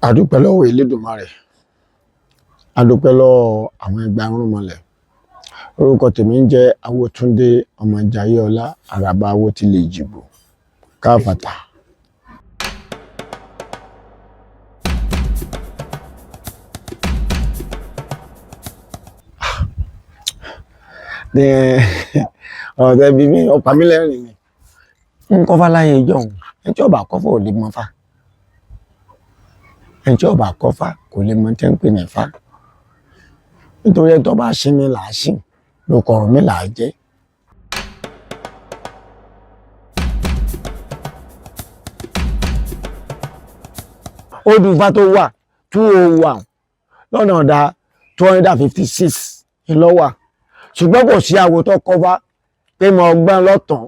A dúpẹ́ lọ́wọ́ Elédùmarè, a dúpẹ́ lọ́wọ́ àwọn ẹgbẹ́ arúnmọlẹ̀. Orúkọ tèmi ń jẹ́ Awótúndé ọmọ Jayéọlá, àràbà Awó ti lè jìbò káfàtà. Ọ̀rẹ́ bí mi ọ̀pá mi lẹ́rìn ni ń kọ́fà láyé ìjọun, ẹni tí ó bá kọ́fà ò lè mọ fá, ẹni tí ó bá kọ́fà kò lè mọ tẹ́ ń pè ní fá, nítorí ẹni tó bá ṣí mi là á ṣì ló kọ̀rọ̀ mi là á jẹ́. Odù Ifá tó wà 201 lọ́nà ọ̀dà 256 ìlọ́wà, ṣùgbọ́n kò sí àwo tó kọ́fà pé mo gbọ́n lọ́tàn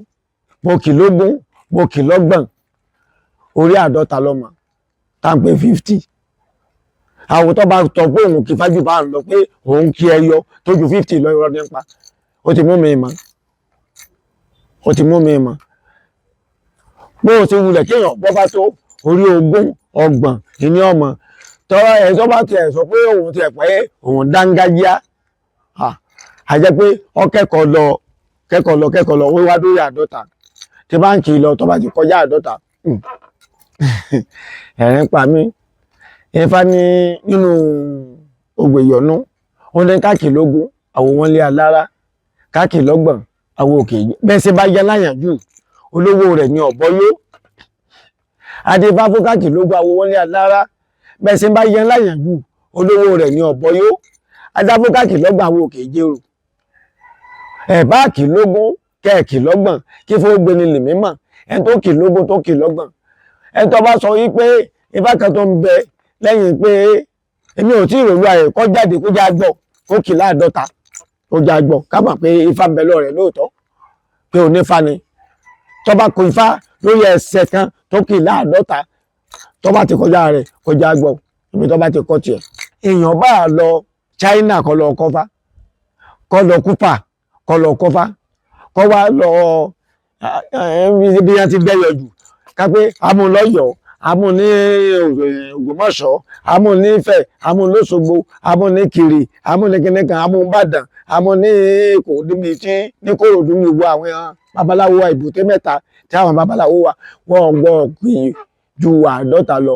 mo kì lógún mo kì lọ́gbọ̀n orí 50 lọ́mọ tá ń pè 50. Àwo tó bá tọ́ pé òun kì fájú bá ń lọ pé òun kí ẹyọ tó ju 50 lọ irọ́ nípa ó ti mú mi mọ́, ó ti mú mi mọ́. Bó o ti wulẹ̀ kéèyàn bọ́ bá tó orí 20 30 ìní ọmọ tọ́rọ ẹ̀ tó bá tiẹ̀ sọ pé òun tiẹ̀ pé òun dángájíá, a jẹ́ pé ọ kẹ́kọ̀ọ́ lọ wíwá dórí 50 tí bá ń kì í lọ tó bá ti kọjá 50 ẹ̀rín pa mí. Ifá ní nínú Ògbè Ìyọ̀nú ó ní káàkì lógún àwo wọn lé alára, káàkì lọ́gbọ̀n àwo òkè bẹ́ẹ̀ ṣe bá yẹ láyànjú olówó rẹ̀ ní ọ̀bọ yó. Adéfá fún káàkì lógún àwo wọn lé alára, bẹ́ẹ̀ ṣe bá yẹ láyànjú olówó rẹ̀ ní ọ̀bọ yó. Adá fún káàkì lọ́gbọ̀n àwo òkè jérò. Ẹ̀bá kì lógún kẹ́ẹ̀kì lọ́gbọ̀n kí fún gbéni lè mímọ̀ ẹni tó kì lógún tó kì lọ́gbọ̀n. Ẹni tó bá sọ yí pé Ifá kan tó ń bẹ lẹ́yìn pé èmi ò tí ì ròlú ààrẹ kọ́ jáde kó já gbọ́ kó kì 50 ó já gbọ́ ká mọ̀ pé Ifá ń bẹ lọ́rẹ̀ lóòótọ́ pé onífá ni. Tó bá kó Ifá lórí ẹsẹ̀ kan tó kì 50 tó bá ti kọjá rẹ̀ kó já gbọ́ ibi tó bá ti kọ́ tiẹ̀. Èèyàn bá lọ China kọ́ lọ kọ́fá, kọ́ lọ Kúpà kọ́ lọ kọ́fá, kọ́ wá lọ bí wọ́n ti gbẹ́yọ̀ jù ká pé amúlọ́yọ̀ọ́ amú ní Ògbómọ̀ṣọ́, amú ní Ifẹ̀, amú lóṣogbo, amú ní Kiri, amú ní kìnìkan, amú Ìbàdàn, amú ní Èkó níbi tí ní Kòròdú ní gbogbo àwọn babaláwo wa ìbùté mẹ́ta tí àwọn babaláwo wa wọ́n gbọ́ pé ju 50 lọ.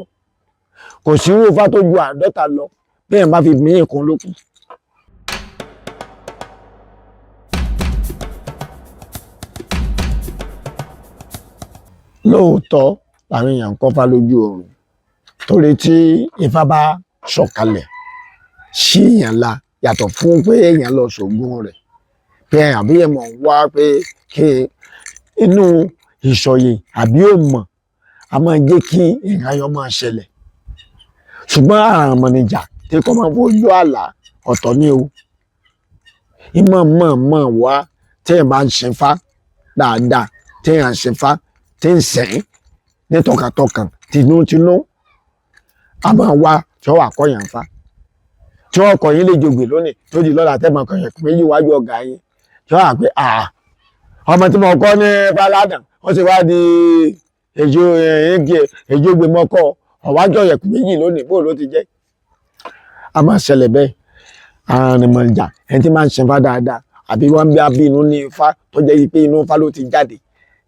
Kò sí irú Ifá tó ju 50 lọ bí ẹ̀ má fi mí ìkún lókun. Lóòótọ́ àwọn èèyàn ń kọ́fá lójú oorun torí tí Ifá bá sọ̀kalẹ̀ sí èèyàn la yàtọ̀ fún pé èèyàn lọ ṣògùn rẹ̀ pé àbí ẹ̀mọ̀ wá pé kí inú ìsọ̀yè àbí òmọ̀ a máa jẹ́ kí nǹkan ayọ̀ máa ṣẹlẹ̀. Ṣùgbọ́n àràmọ̀nìjà tí kò máa fojú àlà ọ̀tọ̀ ní o. Ìmọ̀ wá tí ẹ̀ máa ń ṣe Fá dáadáa tí ẹ̀ ń ṣe Fá tí ń sẹ́yìn ní tọkàntọkàn tinútinú a máa wá tí ó wà kọyàn Fá tí ó kọ yín lè jogbè lónìí tó di lọ́la tẹ́mọ̀ kọyàn méjì wájú ọ̀gá yín tí ó wà pé ọmọ tí mo kọ́ ní Fáládàn ó sì wá di èjògbè mọ́kọ́ ọ̀wájọ́ yẹ̀kú méjì lónìí bó ló ti jẹ́. A máa ṣẹlẹ̀ bẹ́ẹ̀ àrìnmọ̀jà ẹni tí máa ń ṣe Fá dáadáa àbí wọ́n bí abí inú ní Ifá tó jẹ́ pé inú Fá ló ti jáde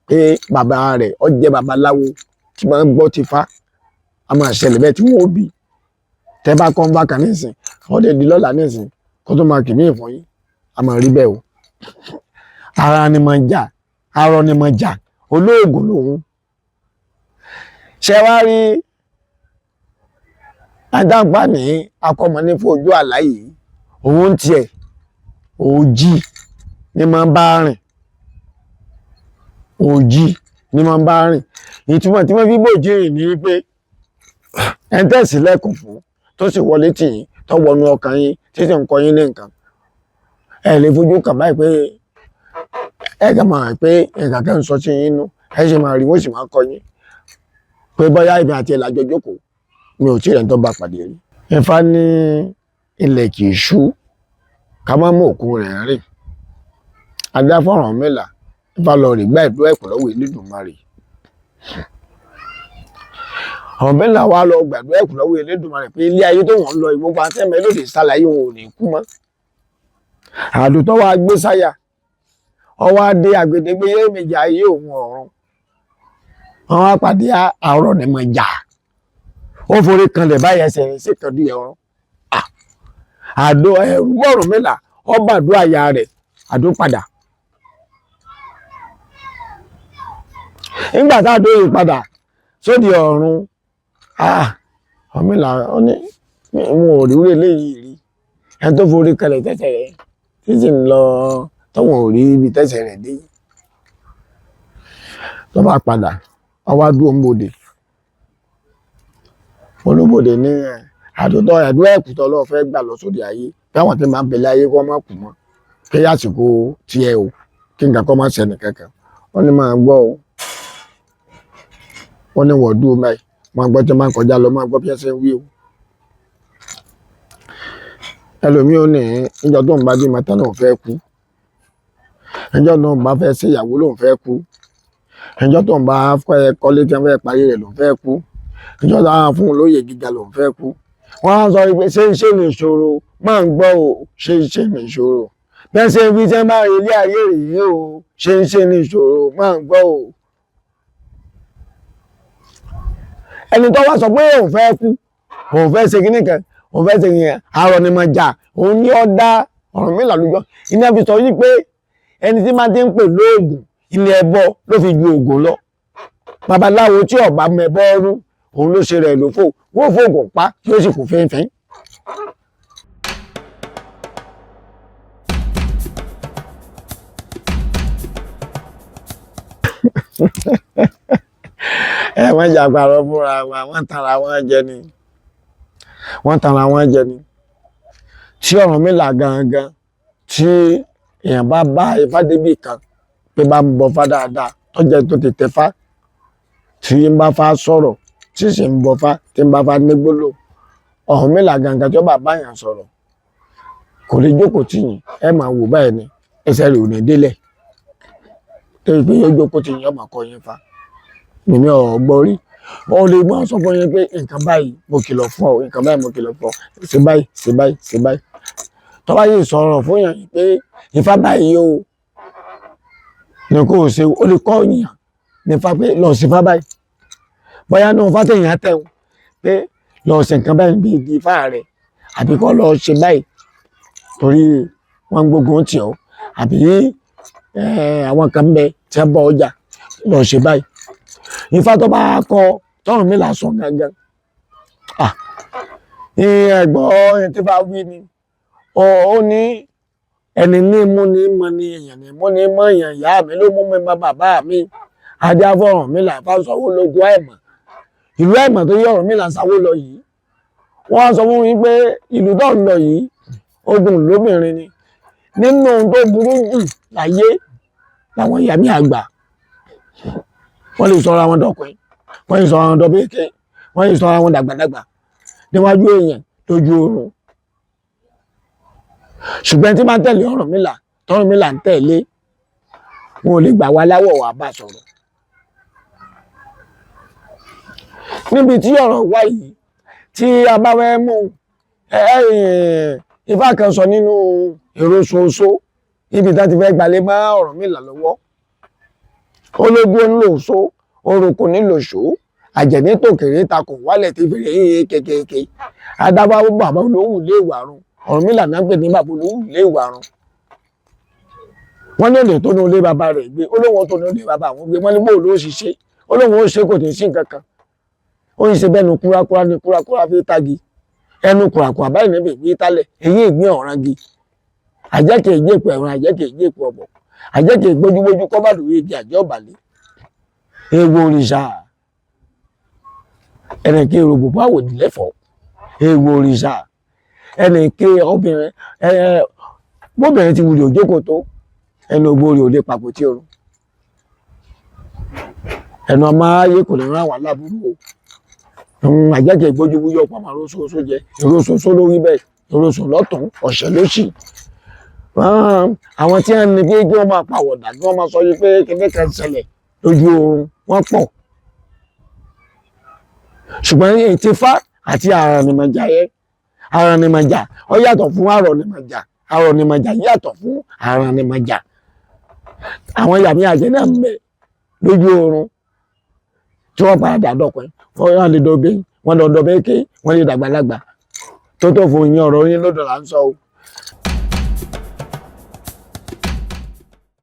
pé bàbá rẹ̀ ó jẹ́ babaláwo tí máa ń gbọ́ ti Fá. A máa ṣẹlẹ̀ bẹ́ẹ̀ tí wọ́n bí tẹ́ bá kọ́ ń bá kan nísìn ọdẹ di lọ́la nísìn kó tó máa kì mí ìfọ̀n yín a máa rí bẹ́ẹ̀ o. Ara ni máa jà arọ ni máa jà olóògùn lòun. Ṣé wá rí adágbà ní akọ́mọ ní fojú àlá yìí òun tiẹ̀ òjì ni máa ń bá rìn, òjì ni máa ń bá rìn. Ìtumọ̀ tí wọ́n fi bòjì rìn ní pé ẹni tẹ̀sí lẹ́kùn fún tó sì wọlé tì yín tó wọnú ọkàn yín tí sì ń kọ yín ní nǹkan ẹ lè fojú kàn báyìí pé ẹ kàn máa pé nǹkan kan ń sọ sí yín nú ẹ sì máa rí wọ́n sì máa kọ yín pé bóyá ibi àti ìlàjọ jókòó mi ò tí rẹ̀ ń tó bá pàdé rí. Ifá ní ilẹ̀ kì í ṣú ká má mú òkú rẹ̀ rìn. Adá fọ̀ràn mẹ́la Ifá lọ rí gbá ìdúrà ẹ̀kọ́ lọ́wọ́ Elédùmarè. Ọ̀rúnmìlà wá lọ gbàdúrà ẹ̀kú lọ́wọ́ Elédùmarè pé ilé ayé tó wọ́n lọ ìgbógun àtẹ́mẹ́ lòdì sálàyé wọn ò ní kú mọ́. Àdùtọ́ wa gbé sáyà ọwọ́ adé àgbèdégbé yé méjì ayé òun ọ̀run wọn wá pàdé àárọ̀ ní mọ̀ jà ó forí kanlẹ̀ báyìí ẹsẹ̀ rẹ̀ sì kàn dí ẹ̀rọ. Àdó ẹ̀rù bọ́ Ọ̀rúnmìlà ọba àdó àyà rẹ̀ àdó padà. Nígbà tá àdó yìí padà sódì ọ̀run Ọ̀rúnmìlà ó ní wọn ò rí eléyìí rí ẹni tó forí kanlẹ̀ tẹ́sẹ̀ rẹ̀ títí ń lọ tọ́wọ̀n ò rí ibi tẹ́sẹ̀ rẹ̀ dé tó bá padà ọwá dúró ń bòdè olúbòdè ní àdútọ́ ẹ̀dúrà ẹ̀kútọ́ lọ́ọ́ fẹ́ gbà lọ sódì ayé táwọn tí máa ń bẹ̀lẹ̀ ayé kọ́ máa kù mọ́ kí àsìkò tiẹ̀ o kí nǹkan kọ́ máa ṣẹlẹ̀ kankan wọ́n ní máa gbọ́ o wọ́n ní wọ́n dúró báyìí máa gbọ́ tí wọ́n máa ń kọjá lọ máa gbọ́ bí ẹsẹ̀ ń wí o. Ẹlòmíì ò ní ìjọ tó ń bá bí màtá náà fẹ́ kú ìjọ tó ń bá fẹ́ ṣe ìyàwó lòun fẹ́ kú ìjọ tó ń bá fẹ́ kọ́lé tí wọ́n fẹ́ parí rẹ̀ lòun fẹ́ kú ìjọ tó ń fún un lóye gíga lòun fẹ́ kú. Wọ́n á sọ pé ṣé iṣẹ́ ní ìṣòro máa ń gbọ́ o ṣé iṣẹ́ ní ìṣòro bẹ́ẹ̀ ṣe ibi tí wọ́n bá rí ilé ayé rèé o ṣé iṣẹ́ ní ìṣòro máa ń gbọ́ o. Ẹni tó wá sọ pé òun fẹ́ kú òun fẹ́ ṣe kíní kan òun fẹ́ ṣe yẹn àárọ̀ ni máa jà òun ní ọ̀dá Ọ̀rúnmìlà lójọ́ iná fi sọ yí pé ẹni tí máa ti ń pè lóògùn ilé ẹbọ ló fi ju ògùn lọ. Babaláwo tí ọba mẹbọ ọrú òun ló ṣe rẹ̀ lófò wọ́n fògùn pa tí ó sì kú fínfín. Wọ́n jà parọ́ fúnra wa wọ́n tara wọn jẹ ni wọ́n tara wọn jẹ ni. Tí Ọ̀rúnmìlà gangan tí èèyàn bá bá Ifá débì kan pé bá ń bọ Fá dáadáa tó jẹ́ tó ti tẹ Fá tí ń bá Fá sọ̀rọ̀ tí sì ń bọ Fá tí ń bá Fá nígbólò Ọ̀rúnmìlà gangan tí ó bá báyàn sọ̀rọ̀ kò lè jókòó tì yín ẹ máa wò báyìí ni ẹsẹ̀ rẹ̀ ò ní délẹ̀ tó yẹ pé yóò jókòó tì yín ọmọ kọ yín Fá. Mímí ọ̀gbọ́n rí wọ́n lè máa sọ fún yín pé nǹkan báyìí mo kìlọ̀ fún ọ nǹkan báyìí mo kìlọ̀ fún ọ ṣe báyìí ṣe báyìí ṣe báyìí tó bá yìí sọ̀rọ̀ fún yàn pé Ifá báyìí o ní kò ṣe ó lè kọ́ yàn nípa pé lọ sí Ifá báyìí bóyá náà Ifá tẹ̀yìn tẹ̀wọ̀n pé lọ sí nǹkan báyìí bí ìdí Ifá rẹ̀ àbí kọ́ lọ ṣe báyìí torí wọ́n gbógun tì ọ́ àbí àwọn kan bẹ tí wọ́n bọ ọjà lọ ṣe báyìí. Ifá tó bá kọ tọ́rùnmìlà sọ gangan ẹgbọ́n tí bá wí ni ó ní ẹni ní mú ní mọ ní èèyàn ní mú ní mọ èèyàn ìyá mi ló mú mi bá bàbá mi ajá fọ́rùnmìlà fásọwọ́ lógún àìmọ̀ ìlú àìmọ̀ tó yí Ọ̀rúnmìlà sáwó lọ yìí wọ́n á sọ fún mi pé ìlú tó ń lọ yìí ogun lóbìnrin ni nínú tó burú jù láyé làwọn ìyá mi àgbà wọ́n lè sọra wọn dọ̀kùnrin wọ́n lè sọra wọn dọ̀bẹ́kẹ́ wọ́n lè sọra wọn dàgbàdàgbà níwájú èèyàn lójú oorun ṣùgbọ́n tí máa tẹ̀lé Ọ̀rúnmìlà tọ́rúnmìlà ń tẹ̀lé wọn ò lè gbà wá láwọ̀ wá bá sọ̀rọ̀. Níbi tí ọ̀rọ̀ wá yìí tí a bá fẹ́ mú Ifá kan sọ nínú èrò ṣoṣo níbi tí wọ́n ti fẹ́ gbalẹ̀ mọ́ Ọ̀rúnmìlà lọ́wọ́ ológun ńlòṣó orúkọ nílòṣó àjẹ̀ní tòkèrè takùn wálẹ̀ tí fèrè yíyé kékeré adábá bàbá olówù lé ìwàrun Ọ̀rúnmìlà náà pè ní bàbá olówù lé ìwàrun. Wọ́n ní olè tó ní olé bàbá rẹ̀ gbé olóhùn tó ní olé bàbá àwọn gbé wọ́n ní bóòlù ó ṣiṣẹ́ olóhùn ó ṣe kò tí ì sí nǹkan kan ó ń ṣe bẹ́ẹ̀ nu kúrakúra ní kúrakúra fi tagi ẹnu kùràkùrà báyìí níbi ìgbé tálẹ̀ èyí ìgbín ọ̀ràn gi àjẹ́kẹ̀ ìjẹ́pọ̀ ẹ̀rùn àjẹ́kẹ̀ ìjẹ́pọ̀ ọ̀bọ̀ àjẹ́kẹ̀ ìgbójúgbójú kọ́bàdù igi àjẹ́ ọ̀bàlẹ̀ ewu òrìṣà ẹnìkẹ́ ìrògbò báwò nílẹ̀fọ́ ewu òrìṣà ẹnìkẹ́ obìnrin bóbìnrin ti wùdí òjókòó tó ẹnu ògbórí òde papò tí orun ẹnu ọmọ ayé kò lè rán wà lábúrú o àjẹ́kẹ̀ ìgbójúgbójú ọ̀pọ̀ àmà róṣooṣó jẹ ìróṣooṣó lórí bẹ́ẹ̀ ìróṣò lọ́tún ọ̀ṣẹ́ lóṣì àwọn tí wọ́n ní kí wọ́n máa pàwọ̀dà kí wọ́n máa sọ yìí pé kíní kan ṣẹlẹ̀ lójú oorun wọ́n pọ̀ ṣùgbọ́n ètí fá àti àrànìmọ̀jà yẹn àrànìmọ̀jà ó yàtọ̀ fún àrọ̀nìmọ̀jà àrọ̀nìmọ̀jà yàtọ̀ fún àrànìmọ̀jà. àwọn yàmí àjẹ́ náà ń bẹ lójú oorun tí wọ́n padà dọ̀pẹ́ wọ́n lè dọ̀bẹ́ wọ́n lọ dọ̀bẹ́ ké wọ́n lè dàgbàlagbà tó tó fún yín ọ̀rọ̀ yín lọ́dọ̀ là ń sọ o.